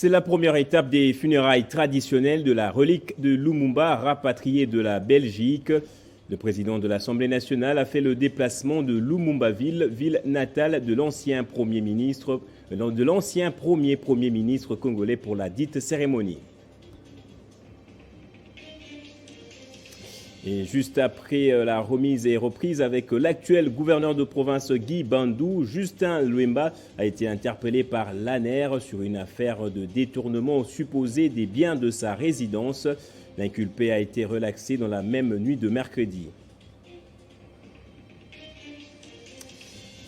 C'est la première étape des funérailles traditionnelles de la relique de Lumumba rapatriée de la Belgique. Le président de l'Assemblée nationale a fait le déplacement de Lumumbaville, ville natale de l'ancien premier ministre congolais pour la dite cérémonie. Et juste après la remise et reprise avec l'actuel gouverneur de province Guy Bandou, Justin Luemba a été interpellé par l'ANER sur une affaire de détournement supposé des biens de sa résidence. L'inculpé a été relaxé dans la même nuit de mercredi.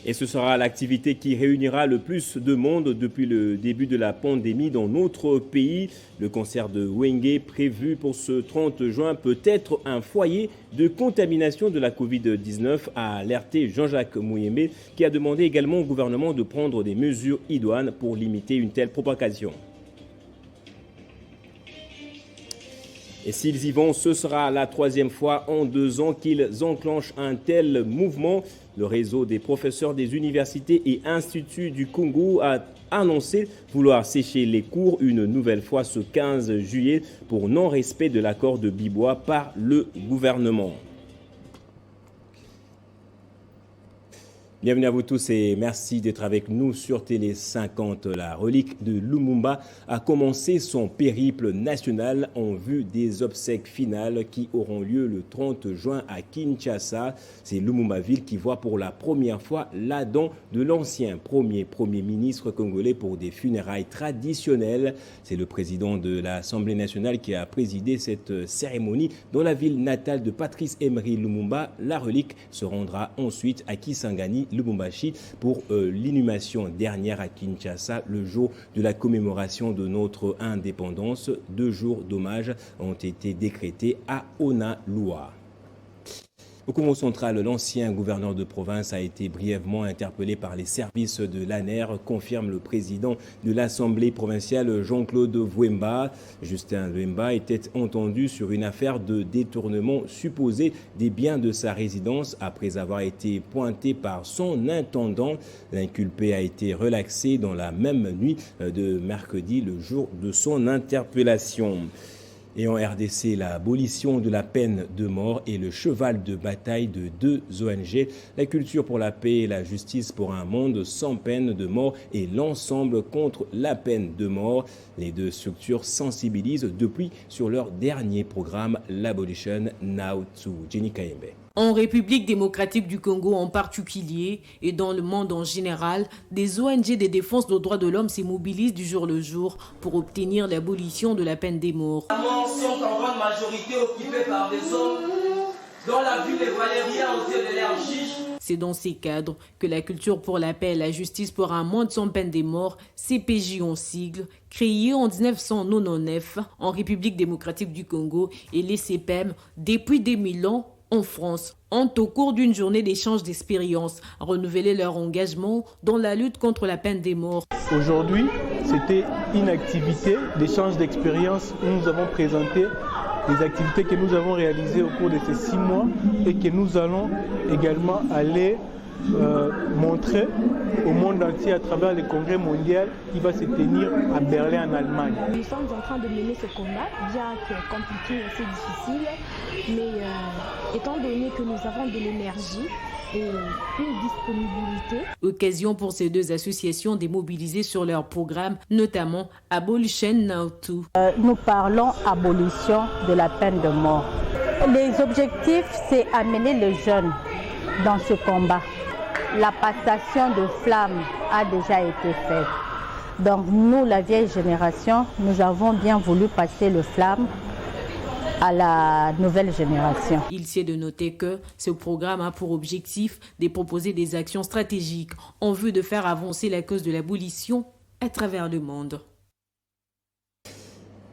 Et ce sera l'activité qui réunira le plus de monde depuis le début de la pandémie dans notre pays. Le concert de Wenge prévu pour ce 30 juin peut être un foyer de contamination de la Covid-19, a alerté Jean-Jacques Mouyembe, qui a demandé également au gouvernement de prendre des mesures idoines pour limiter une telle propagation. Et s'ils y vont, ce sera la troisième fois en 2 ans qu'ils enclenchent un tel mouvement. Le réseau des professeurs des universités et instituts du Congo a annoncé vouloir sécher les cours une nouvelle fois ce 15 juillet pour non-respect de l'accord de Bibois par le gouvernement. Bienvenue à vous tous et merci d'être avec nous sur Télé 50. La relique de Lumumba a commencé son périple national en vue des obsèques finales qui auront lieu le 30 juin à Kinshasa. C'est Lumumbaville qui voit pour la première fois l'Adam de l'ancien premier ministre congolais pour des funérailles traditionnelles. C'est le président de l'Assemblée nationale qui a présidé cette cérémonie dans la ville natale de Patrice Emery Lumumba. La relique se rendra ensuite à Kisangani, Lubumbashi, pour l'inhumation dernière à Kinshasa, le jour de la commémoration de notre indépendance. 2 jours d'hommage ont été décrétés à Ona-Loua. Au Congo central, l'ancien gouverneur de province a été brièvement interpellé par les services de l'ANER, confirme le président de l'Assemblée provinciale Jean-Claude Vouemba. Justin Luemba était entendu sur une affaire de détournement supposé des biens de sa résidence après avoir été pointé par son intendant. L'inculpé a été relaxé dans la même nuit de mercredi, le jour de son interpellation. Et en RDC, l'abolition de la peine de mort est le cheval de bataille de 2 ONG, la culture pour la paix et la justice pour un monde sans peine de mort et l'ensemble contre la peine de mort. Les 2 structures sensibilisent depuis sur leur dernier programme, l'Abolition Now to Jenny Kayembe. En République démocratique du Congo en particulier et dans le monde en général, des ONG de défense des droits de l'homme se mobilisent du jour le jour pour obtenir l'abolition de la peine des morts. Les morts sont en grande majorité occupés par des hommes dont la ville est valérienne aux yeux de leurs juges. C'est dans ces cadres que la culture pour la paix et la justice pour un monde sans peine des morts, CPJ en sigle, créée en 1999 en République démocratique du Congo et les CPEM depuis 2000 ans, en France, ont au cours d'une journée d'échange d'expériences renouvelé leur engagement dans la lutte contre la peine des morts. Aujourd'hui, c'était une activité d'échange d'expériences où nous avons présenté les activités que nous avons réalisées au cours de ces 6 mois et que nous allons également aller montrer au monde entier à travers le congrès mondial qui va se tenir à Berlin en Allemagne. Nous sommes en train de mener ce combat, bien que compliqué et assez difficile, mais étant donné que nous avons de l'énergie et une disponibilité. Occasion pour ces 2 associations de mobiliser sur leur programme, notamment Abolition Now To. Nous parlons abolition de la peine de mort. Les objectifs, c'est amener les jeunes dans ce combat. La passation de flammes a déjà été faite. Donc nous, la vieille génération, nous avons bien voulu passer le flamme à la nouvelle génération. Il s'est de noter que ce programme a pour objectif de proposer des actions stratégiques en vue de faire avancer la cause de l'abolition à travers le monde.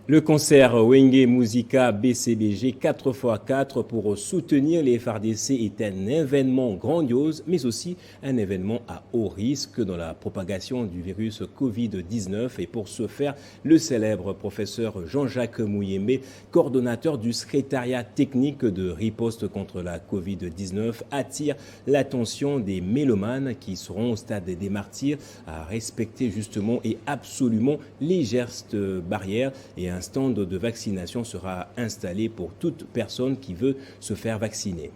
Le concert Wenge Musica BCBG 4x4 pour soutenir les FARDC est un événement grandiose, mais aussi un événement à haut risque dans la propagation du virus Covid-19. Et pour ce faire, le célèbre professeur Jean-Jacques Mouyembe, coordonnateur du secrétariat technique de riposte contre la Covid-19, attire l'attention des mélomanes qui seront au stade des martyrs à respecter justement et absolument les gestes barrières, et un stand de vaccination sera installé pour toute personne qui veut se faire vacciner.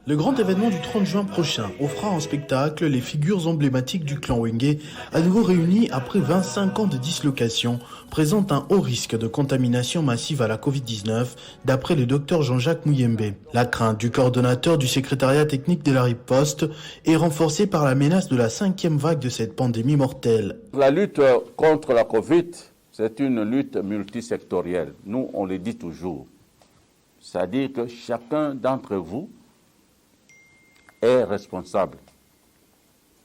Le grand événement du 30 juin prochain offrira en spectacle les figures emblématiques du clan Wenge, à nouveau réunis après 25 ans de dislocation, présentent un haut risque de contamination massive à la Covid-19, d'après le docteur Jean-Jacques Mouyembe. La crainte du coordonnateur du secrétariat technique de la riposte est renforcée par la menace de la 5e vague de cette pandémie mortelle. La lutte contre la Covid, c'est une lutte multisectorielle. Nous, on le dit toujours. C'est-à-dire que chacun d'entre vous est responsable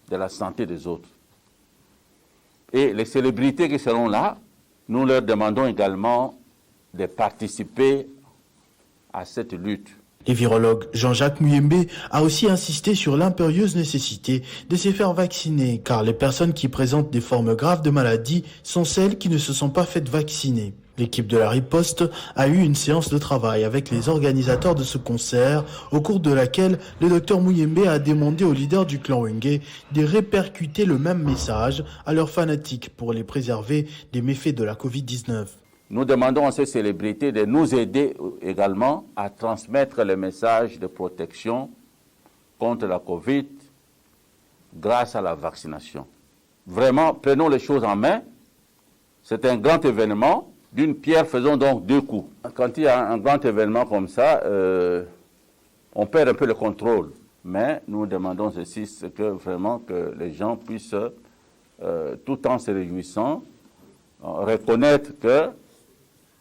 de la santé des autres. Et les célébrités qui seront là, nous leur demandons également de participer à cette lutte. Le virologue Jean-Jacques Mouyembe a aussi insisté sur l'impérieuse nécessité de se faire vacciner, car les personnes qui présentent des formes graves de maladie sont celles qui ne se sont pas faites vacciner. L'équipe de la riposte a eu une séance de travail avec les organisateurs de ce concert, au cours de laquelle le docteur Mouyembe a demandé aux leaders du clan Wenge de répercuter le même message à leurs fanatiques pour les préserver des méfaits de la Covid-19. Nous demandons à ces célébrités de nous aider également à transmettre le message de protection contre la Covid grâce à la vaccination. Vraiment, prenons les choses en main. C'est un grand événement. D'une pierre, faisons donc deux coups. Quand il y a un grand événement comme ça, on perd un peu le contrôle. Mais nous demandons ceci, c'est que vraiment que les gens puissent, tout en se réjouissant, reconnaître que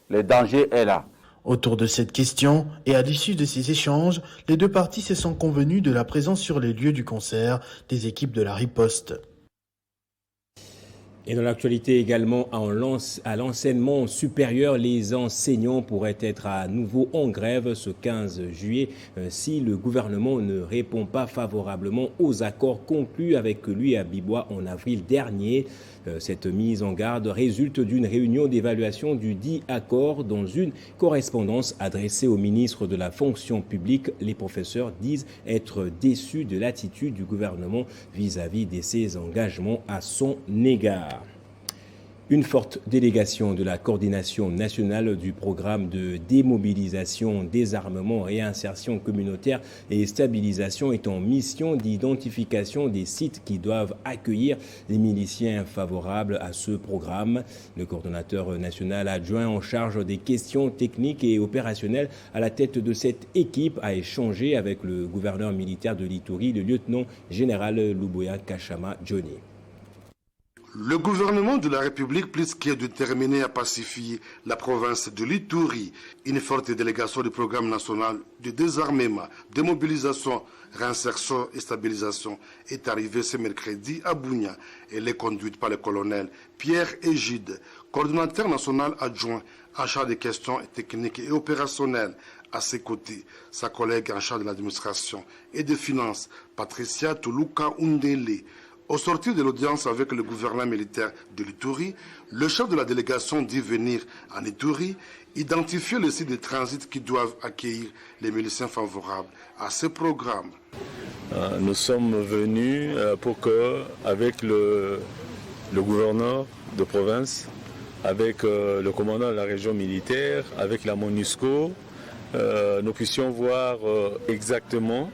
le danger est là. Autour de cette question et à l'issue de ces échanges, les deux parties se sont convenues de la présence sur les lieux du concert des équipes de la riposte. Et dans l'actualité également, à l'enseignement supérieur, les enseignants pourraient être à nouveau en grève ce 15 juillet si le gouvernement ne répond pas favorablement aux accords conclus avec lui à Bibois en avril dernier. Cette mise en garde résulte d'une réunion d'évaluation du dit accord. Dans une correspondance adressée au ministre de la fonction publique, les professeurs disent être déçus de l'attitude du gouvernement vis-à-vis de ses engagements à son égard. Une forte délégation de la coordination nationale du programme de démobilisation, désarmement, réinsertion communautaire et stabilisation est en mission d'identification des sites qui doivent accueillir les miliciens favorables à ce programme. Le coordonnateur national adjoint en charge des questions techniques et opérationnelles à la tête de cette équipe a échangé avec le gouverneur militaire de l'Ituri, le lieutenant-général Luboya Kachama Johnny. Le gouvernement de la République, plus que déterminé à pacifier la province de l'Ituri, une forte délégation du programme national de désarmement, démobilisation, réinsertion et stabilisation est arrivée ce mercredi à Bunia. Elle est conduite par le colonel Pierre Égide, coordonnateur national adjoint en charge des questions techniques et opérationnelles. À ses côtés, sa collègue en charge de l'administration et des finances, Patricia Tuluka Undele. Au sortir de l'audience avec le gouverneur militaire de l'Ituri, le chef de la délégation dit venir en Ituri identifier les sites de transit qui doivent accueillir les miliciens favorables à ce programme. Nous sommes venus pour que, avec le gouverneur de province, avec le commandant de la région militaire, avec la MONUSCO, nous puissions voir exactement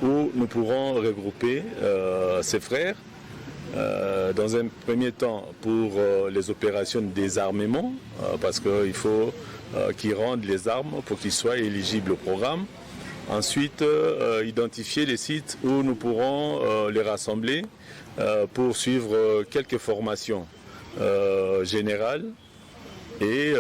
où nous pourrons regrouper ces frères. Dans un premier temps pour les opérations de désarmement, parce qu'il faut qu'ils rendent les armes pour qu'ils soient éligibles au programme. Ensuite, identifier les sites où nous pourrons les rassembler pour suivre quelques formations générales et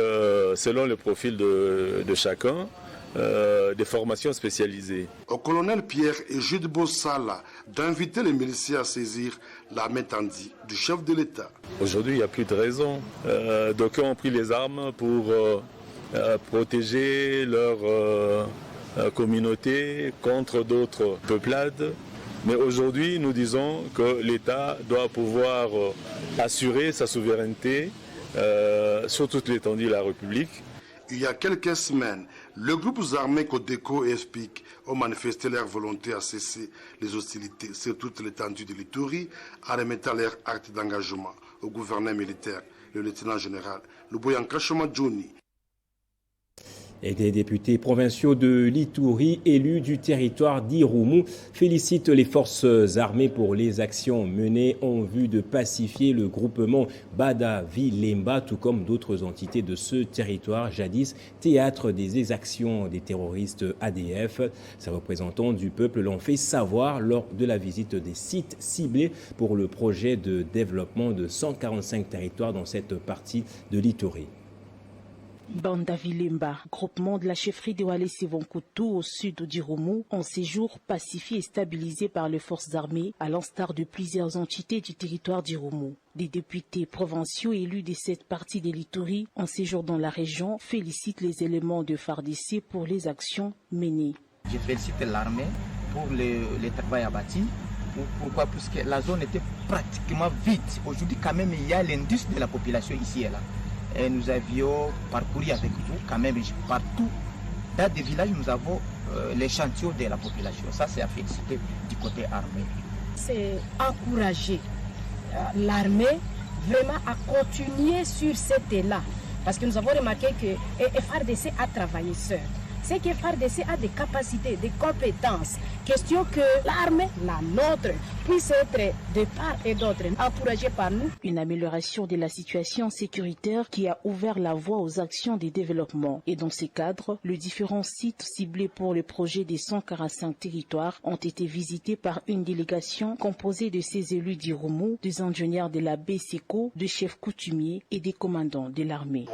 selon le profil de chacun, des formations spécialisées. Au colonel Pierre et Jude Bossala d'inviter les miliciens à saisir la main tendue du chef de l'État. Aujourd'hui, il n'y a plus de raison. D'aucuns ont pris les armes pour protéger leur communauté contre d'autres peuplades. Mais aujourd'hui, nous disons que l'État doit pouvoir assurer sa souveraineté sur toute l'étendue de la République. Il y a quelques semaines, le groupe armé Codeco et FPIC ont manifesté leur volonté à cesser les hostilités sur toute l'étendue de l'Ituri en remettant leur acte d'engagement au gouverneur militaire, le lieutenant général Luboyanka Shomadjouni. Et des députés provinciaux de l'Ituri, élus du territoire d'Irumu, félicitent les forces armées pour les actions menées en vue de pacifier le groupement Bada Vilemba, tout comme d'autres entités de ce territoire, jadis théâtre des exactions des terroristes ADF. Ces représentants du peuple l'ont fait savoir lors de la visite des sites ciblés pour le projet de développement de 145 territoires dans cette partie de l'Ituri. Banda Vilemba, groupement de la chefferie de Wallis Sivonkutu au sud d'Irumu, en séjour pacifié et stabilisé par les forces armées, à l'instar de plusieurs entités du territoire d'Irumu. Des députés provinciaux élus de cette partie de l'Ituri, en séjour dans la région, félicitent les éléments de FARDC pour les actions menées. Je félicite l'armée pour le travail abattu. Pourquoi? Parce que la zone était pratiquement vide. Aujourd'hui, quand même, il y a l'indice de la population ici et là. Et nous avions parcouru avec vous quand même partout. Dans des villages, nous avons l'échantillon de la population. Ça, c'est à féliciter du côté armé. C'est encourager l'armée vraiment à continuer sur cet élan. Parce que nous avons remarqué que FARDC a travaillé seul. C'est que FARDC a des capacités, des compétences. Question que l'armée, la nôtre, puisse être de part et d'autre encouragée par nous. Une amélioration de la situation sécuritaire qui a ouvert la voie aux actions de développement. Et dans ces cadres, les différents sites ciblés pour le projet des 145 territoires ont été visités par une délégation composée de ces élus d'Irumu, des ingénieurs de la BSECO, des chefs coutumiers et des commandants de l'armée.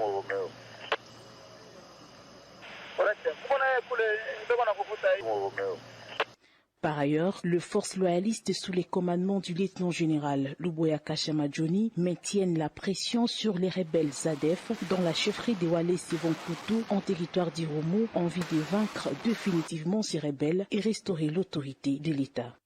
Par ailleurs, les forces loyalistes sous les commandements du lieutenant-général Luboyanka Shomadjouni maintiennent la pression sur les rebelles ADF dans la chefferie de Wallis Sivonkutu en territoire d'Irumu en vue de vaincre définitivement ces rebelles et restaurer l'autorité de l'État.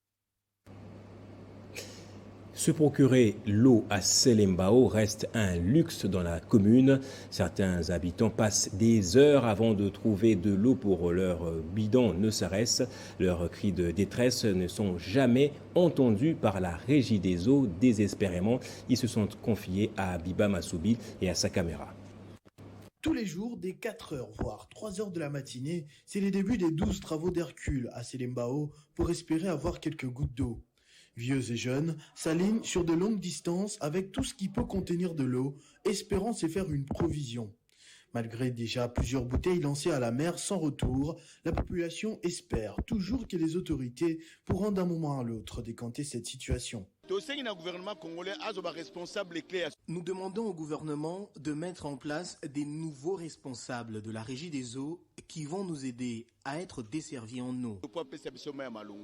Se procurer l'eau à Selembao reste un luxe dans la commune. Certains habitants passent des heures avant de trouver de l'eau pour leur bidon ne s'arrête. Leurs cris de détresse ne sont jamais entendus par la régie des eaux. Désespérément, ils se sont confiés à Biba Masoubi et à sa caméra. Tous les jours, dès 4h, voire 3h de la matinée, c'est le début des 12 travaux d'Hercule à Selembao pour espérer avoir quelques gouttes d'eau. Vieux et jeunes s'alignent sur de longues distances avec tout ce qui peut contenir de l'eau, espérant se faire une provision. Malgré déjà plusieurs bouteilles lancées à la mer sans retour, la population espère toujours que les autorités pourront d'un moment à l'autre décanter cette situation. Nous demandons au gouvernement de mettre en place des nouveaux responsables de la régie des eaux qui vont nous aider à être desservis en eau.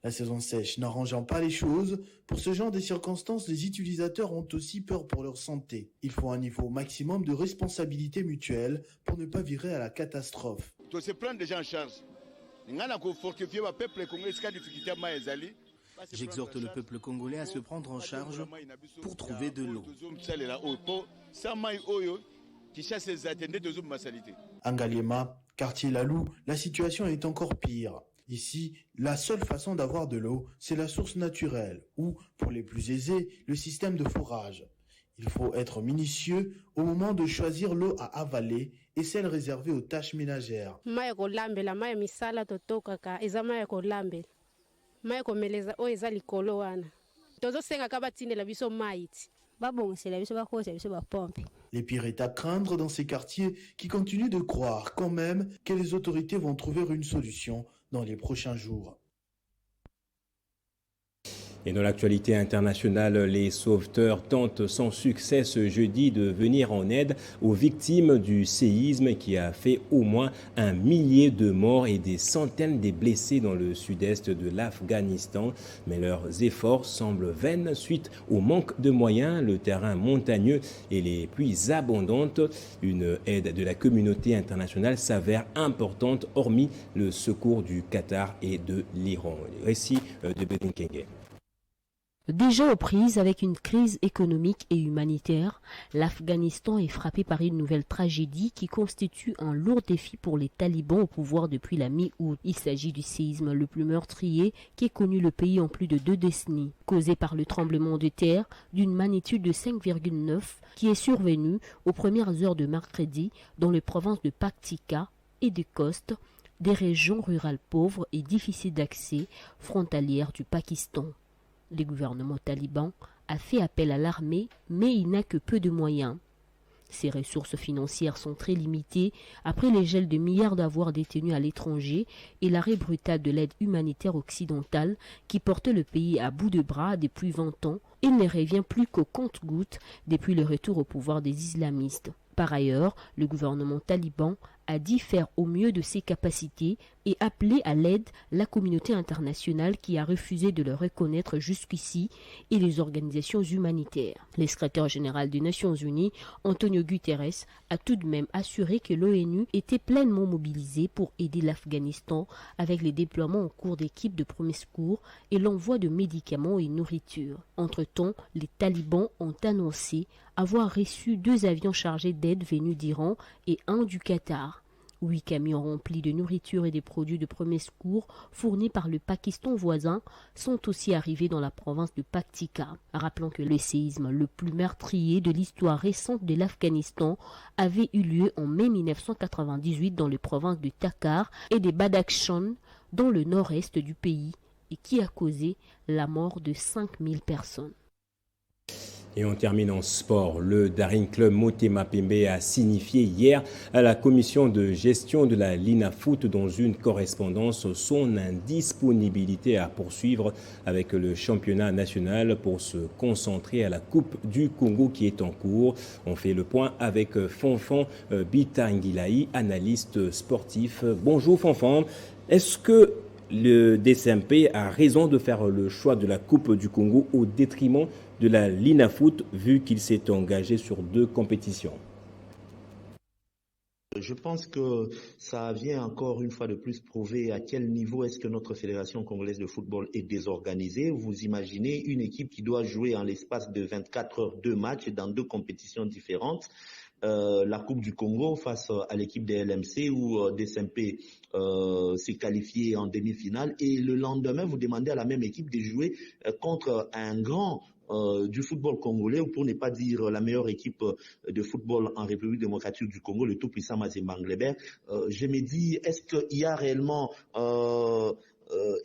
La saison sèche n'arrangeant pas les choses, pour ce genre de circonstances, les utilisateurs ont aussi peur pour leur santé. Il faut un niveau maximum de responsabilité mutuelle pour ne pas virer à la catastrophe. Se prendre déjà en charge. J'exhorte le peuple congolais à se prendre en charge pour trouver de l'eau. À Ngaliema, quartier Lalou, la situation est encore pire. Ici, la seule façon d'avoir de l'eau, c'est la source naturelle ou, pour les plus aisés, le système de forage. Il faut être minutieux au moment de choisir l'eau à avaler et celle réservée aux tâches ménagères. Les pires est à craindre dans ces quartiers qui continuent de croire quand même que les autorités vont trouver une solution dans les prochains jours. Et dans l'actualité internationale, les sauveteurs tentent sans succès ce jeudi de venir en aide aux victimes du séisme qui a fait au moins 1 millier de morts et des centaines de blessés dans le sud-est de l'Afghanistan. Mais leurs efforts semblent vains suite au manque de moyens, le terrain montagneux et les pluies abondantes. Une aide de la communauté internationale s'avère importante, hormis le secours du Qatar et de l'Iran. Récit de Bedinkenge. Déjà aux prises avec une crise économique et humanitaire, l'Afghanistan est frappé par une nouvelle tragédie qui constitue un lourd défi pour les talibans au pouvoir depuis la mi-août. Il s'agit du séisme le plus meurtrier qu'ait connu le pays en plus de 2 décennies, causé par le tremblement de terre d'une magnitude de 5,9 qui est survenu aux premières heures de mercredi dans les provinces de Paktika et de Khost, des régions rurales pauvres et difficiles d'accès frontalières du Pakistan. Le gouvernement taliban a fait appel à l'armée, mais il n'a que peu de moyens. Ses ressources financières sont très limitées après les gels de milliards d'avoirs détenus à l'étranger et l'arrêt brutal de l'aide humanitaire occidentale qui portait le pays à bout de bras depuis 20 ans. Il ne revient plus qu'au compte-gouttes depuis le retour au pouvoir des islamistes. Par ailleurs, le gouvernement taliban a dit faire au mieux de ses capacités et appelé à l'aide la communauté internationale qui a refusé de le reconnaître jusqu'ici et les organisations humanitaires. Le secrétaire général des Nations Unies, Antonio Guterres, a tout de même assuré que l'ONU était pleinement mobilisée pour aider l'Afghanistan avec les déploiements en cours d'équipes de premiers secours et l'envoi de médicaments et nourriture. Entre-temps, les talibans ont annoncé avoir reçu 2 avions chargés d'aide venus d'Iran et 1 du Qatar. 8 camions remplis de nourriture et des produits de premier secours fournis par le Pakistan voisin sont aussi arrivés dans la province de Paktika. Rappelons que le séisme le plus meurtrier de l'histoire récente de l'Afghanistan avait eu lieu en mai 1998 dans les provinces de Takhar et de Badakhshan dans le nord-est du pays et qui a causé la mort de 5000 personnes. Et on termine en sport. Le Daring Club Motema Pembe a signifié hier à la commission de gestion de la Linafoot dans une correspondance son indisponibilité à poursuivre avec le championnat national pour se concentrer à la Coupe du Congo qui est en cours. On fait le point avec Fanfan Bitangilaï, analyste sportif. Bonjour Fanfan. Est-ce que le DSMP a raison de faire le choix de la Coupe du Congo au détriment de la Linafoot, vu qu'il s'est engagé sur 2 compétitions? Je pense que ça vient encore une fois de plus prouver à quel niveau est-ce que notre Fédération congolaise de football est désorganisée. Vous imaginez une équipe qui doit jouer en l'espace de 24 heures 2 matchs dans 2 compétitions différentes. La Coupe du Congo face à l'équipe des LMC où DSMP s'est qualifié en demi-finale et le lendemain vous demandez à la même équipe de jouer contre un grand du football congolais, ou pour ne pas dire la meilleure équipe de football en République démocratique du Congo, le tout-puissant Mazembe Nglebert. Je me dis, est-ce qu'il y a réellement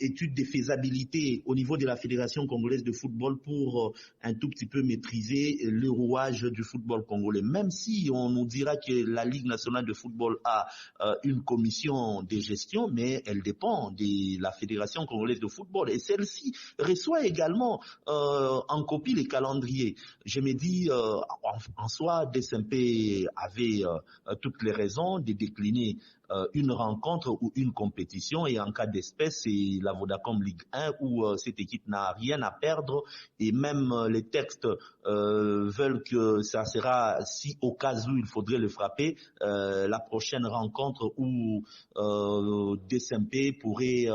étude de faisabilité au niveau de la Fédération congolaise de football pour un tout petit peu maîtriser le rouage du football congolais, même si on nous dira que la Ligue nationale de football a une commission de gestion, mais elle dépend de la Fédération congolaise de football et celle-ci reçoit également en copie les calendriers. Je me dis, en soi, DSMP avait toutes les raisons de décliner une rencontre ou une compétition, et en cas d'espèce c'est la Vodacom Ligue 1 où cette équipe n'a rien à perdre, et même les textes veulent que ça sera, si au cas où il faudrait le frapper, la prochaine rencontre où DSMP pourrait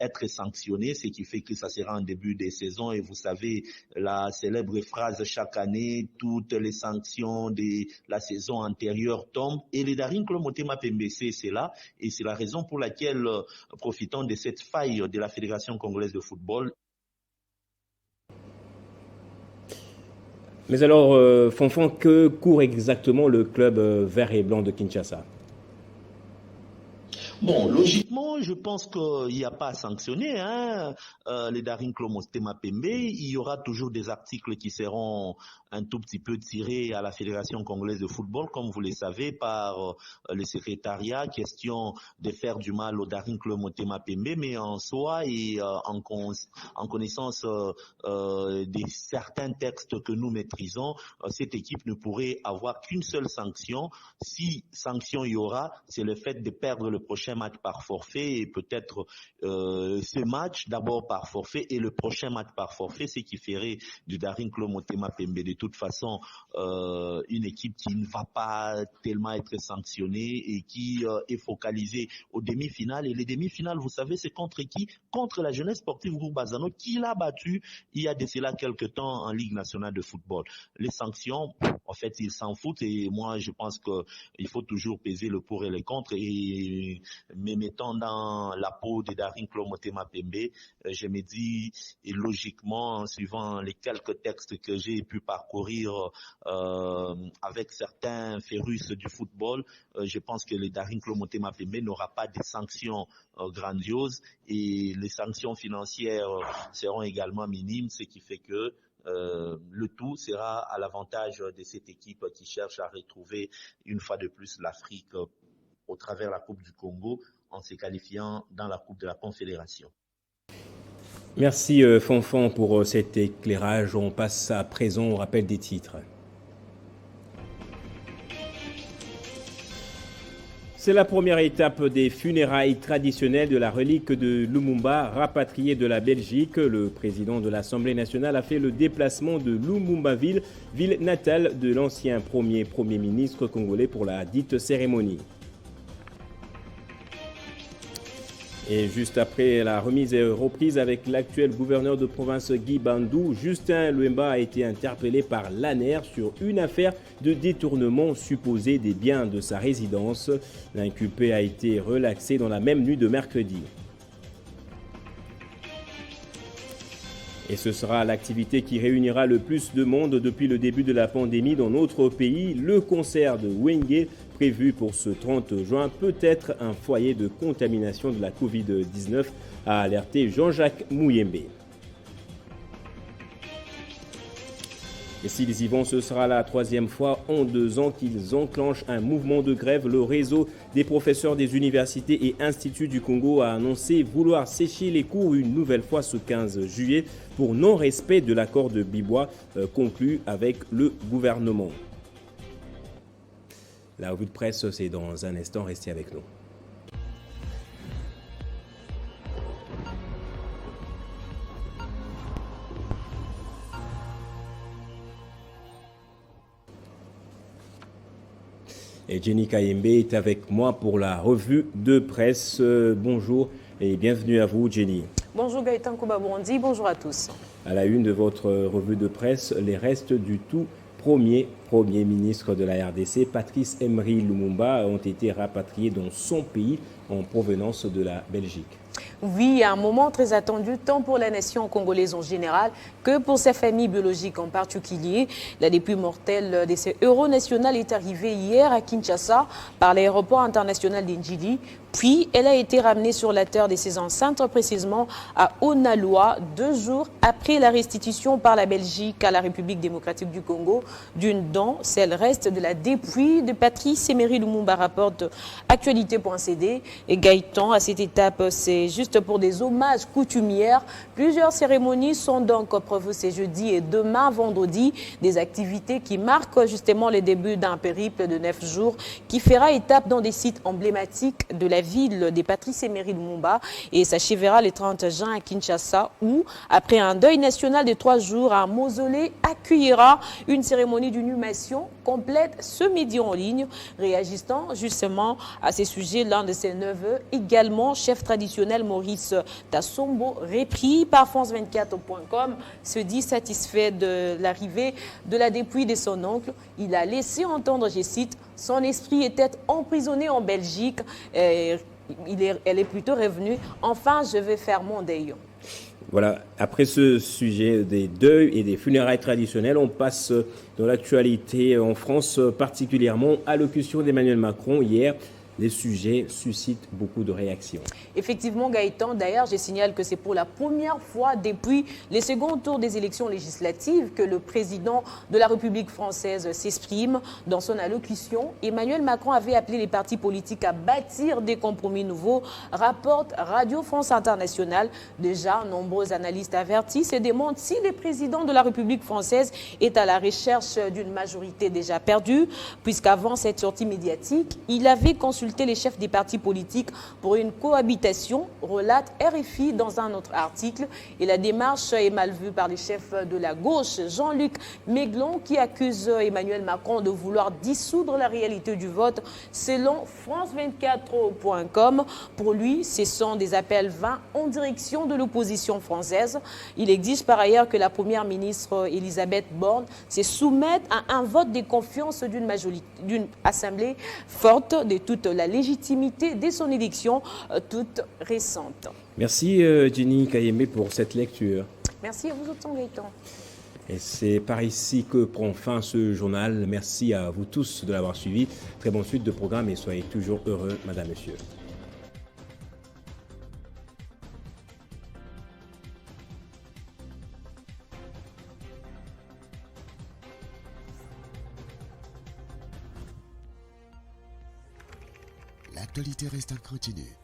être sanctionné, ce qui fait que ça sera en début de saison. Et vous savez la célèbre phrase chaque année, toutes les sanctions de la saison antérieure tombent, et les Daring Club Motema Pembe c'est là, et c'est la raison pour laquelle profitons de cette faille de la Fédération congolaise de football. Mais alors, Fanfan, que court exactement le club vert et blanc de Kinshasa? Bon, logiquement, je pense qu'il n'y a pas à sanctionner les Daring-Klo Motema Pembe. Il y aura toujours des articles qui seront un tout petit peu tirés à la Fédération congolaise de football, comme vous le savez, par le secrétariat, question de faire du mal au Daring-Klo Motema Pembe, mais en soi et en connaissance de certains textes que nous maîtrisons, cette équipe ne pourrait avoir qu'une seule sanction. Si sanction il y aura, c'est le fait de perdre le prochain match par forfait et peut-être ce match d'abord par forfait et le prochain match par forfait, ce qui ferait du Daring-Klo Motema Pembe de toute façon une équipe qui ne va pas tellement être sanctionnée et qui est focalisée aux demi-finales. Et les demi-finales, vous savez, c'est contre qui? Contre la Jeunesse Sportive Groupe Bazano, qui l'a battu il y a de cela quelques temps en Ligue nationale de football. Les sanctions, en fait, ils s'en foutent et moi, je pense qu'il faut toujours peser le pour et le contre. Et me mettant dans la peau de Daring-Klo Motema Pembe, je me dis, et logiquement, en suivant les quelques textes que j'ai pu parcourir avec certains férus du football, je pense que le Daring-Klo Motema Pembe n'aura pas de sanctions grandioses et les sanctions financières seront également minimes, ce qui fait que le tout sera à l'avantage de cette équipe qui cherche à retrouver une fois de plus l'Afrique au travers la Coupe du Congo en se qualifiant dans la Coupe de la Confédération. Merci Fanfan pour cet éclairage. On passe à présent au rappel des titres. C'est la première étape des funérailles traditionnelles de la relique de Lumumba, rapatriée de la Belgique. Le président de l'Assemblée nationale a fait le déplacement de Lumumbaville, ville natale de l'ancien premier ministre congolais, pour la dite cérémonie. Et juste après la remise et reprise avec l'actuel gouverneur de province Guy Bandou, Justin Luemba a été interpellé par l'ANER sur une affaire de détournement supposé des biens de sa résidence. L'inculpé a été relaxé dans la même nuit de mercredi. Et ce sera l'activité qui réunira le plus de monde depuis le début de la pandémie dans notre pays. Le concert de Wenge, prévu pour ce 30 juin, peut être un foyer de contamination de la Covid-19, a alerté Jean-Jacques Mouyembe. Et s'ils y vont, ce sera la troisième fois en 2 ans qu'ils enclenchent un mouvement de grève. Le réseau des professeurs des universités et instituts du Congo a annoncé vouloir sécher les cours une nouvelle fois ce 15 juillet pour non-respect de l'accord de Bibois conclu avec le gouvernement. La revue de presse, c'est dans un instant. Restez avec nous. Et Jenny Kayembe est avec moi pour la revue de presse. Bonjour et bienvenue à vous, Jenny. Bonjour Gaëtan Kouba-Bondi, bonjour à tous. À la une de votre revue de presse, les restes du tout premier ministre de la RDC, Patrice Emery Lumumba, ont été rapatriés dans son pays en provenance de la Belgique. Oui, un moment très attendu tant pour la nation congolaise en général que pour sa famille biologique en particulier. La dépouille mortelle de ce héros national est arrivée hier à Kinshasa par l'aéroport international d'Indjili. Puis, elle a été ramenée sur la terre de ses ancêtres, précisément à Onaloa, 2 jours après la restitution par la Belgique à la République démocratique du Congo d'une dent, celle reste de la dépouille de Patrice Emery Lumumba, rapporte Actualité.cd. Et Gaëtan, à cette étape, c'est juste pour des hommages coutumières. Plusieurs cérémonies sont donc prévues ce jeudi et demain, vendredi, des activités qui marquent justement le début d'un périple de 9 jours qui fera étape dans des sites emblématiques de la ville des Patrice Emery Lumumba et s'achèvera le 30 juin à Kinshasa où, après un deuil national de 3 jours, un mausolée accueillera une cérémonie d'inhumation complète ce midi en ligne. Réagissant justement à ces sujets, l'un de ses neveux, également chef traditionnel Maurice Tassombo, repris par France24.com, se dit satisfait de l'arrivée de la dépouille de son oncle. Il a laissé entendre, je cite, son esprit était emprisonné en Belgique. Elle est plutôt revenue. Enfin, je vais faire mon deuil. Voilà, après ce sujet des deuils et des funérailles traditionnelles, on passe dans l'actualité en France, particulièrement allocution d'Emmanuel Macron hier. les sujets suscitent beaucoup de réactions. Effectivement, Gaëtan, d'ailleurs, je signale que c'est pour la première fois depuis les seconds tours des élections législatives que le président de la République française s'exprime. Dans son allocution, Emmanuel Macron avait appelé les partis politiques à bâtir des compromis nouveaux, rapporte Radio France Internationale. Déjà, nombreux analystes avertissent et demandent si le président de la République française est à la recherche d'une majorité déjà perdue, puisqu'avant cette sortie médiatique, il avait consulté les chefs des partis politiques pour une cohabitation, relate RFI dans un autre article. Et la démarche est mal vue par les chefs de la gauche. Jean-Luc Méglon qui accuse Emmanuel Macron de vouloir dissoudre la réalité du vote selon France24.com. Pour lui, ce sont des appels vains en direction de l'opposition française. Il exige par ailleurs que la première ministre Elisabeth Borne se soumette à un vote de confiance d'une assemblée forte de toute la légitimité de son élection toute récente. Merci Jenny Kayembe pour cette lecture. Merci à vous autant, Gaëtan. Et c'est par ici que prend fin ce journal. Merci à vous tous de l'avoir suivi. Très bonne suite de programme et soyez toujours heureux, madame, monsieur. L'actualité reste incontinue.